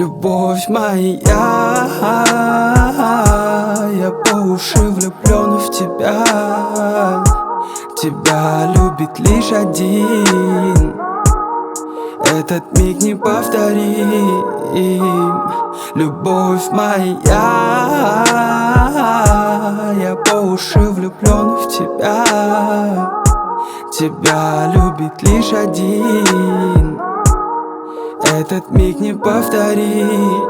Любовь моя, я по уши влюблен в тебя. Тебя любит лишь один, этот миг неповторим. Любовь моя, я по уши влюблен в тебя. Тебя любит лишь один, этот миг неповторим.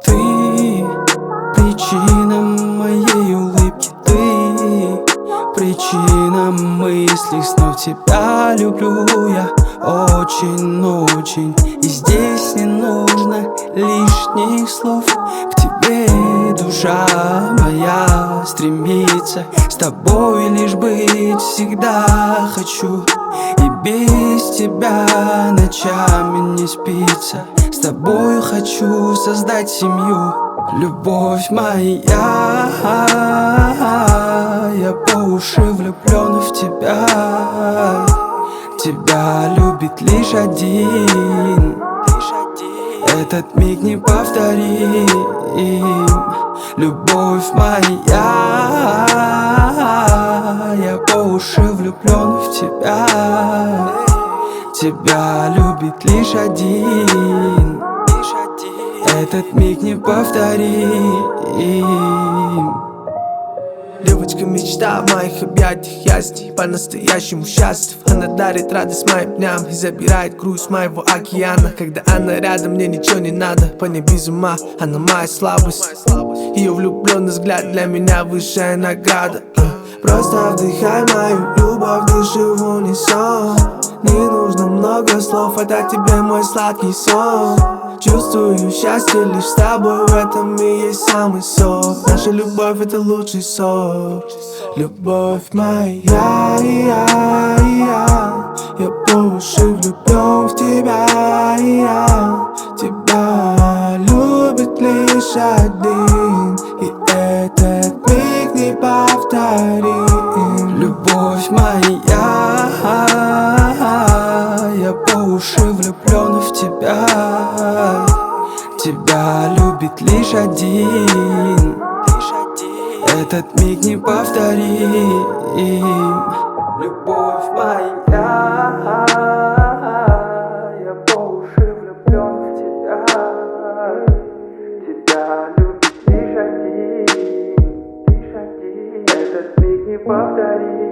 Ты причина моей улыбки, ты причина мыслей, снов. Тебя люблю я очень-очень, и здесь не нужно лишних слов. К тебе душа моя стремится, с тобой лишь быть всегда хочу. И без тебя ночами не спится, с тобой хочу создать семью. Любовь моя, я по уши влюблен в тебя. Тебя любит лишь один, этот миг неповторим. Любовь моя, я по уши влюблен в тебя. Тебя любит лишь один, этот миг неповторим. Девочка мечта в моих объятиях, я с ней по-настоящему счастлив. Она дарит радость моим дням и забирает груз моего океана. Когда она рядом, мне ничего не надо, по ней без ума, она моя слабость. Ее влюбленный взгляд для меня высшая награда. Просто вдыхай мою любовь, дыши в унисон. Не нужно много слов, отдать тебе мой сладкий сон. Чувствую счастье лишь с тобой, в этом и есть самый сок. Наша любовь — это лучший сок. Любовь моя, я по уши влюблен в тебя. Тебя любит лишь один, и этот миг неповторим. Любовь моя, я по уши влюблен в тебя. Тебя любит лишь один, этот миг неповторим. Любовь моя, я по уши влюблен в тебя. Тебя любит лишь один, этот миг неповторим.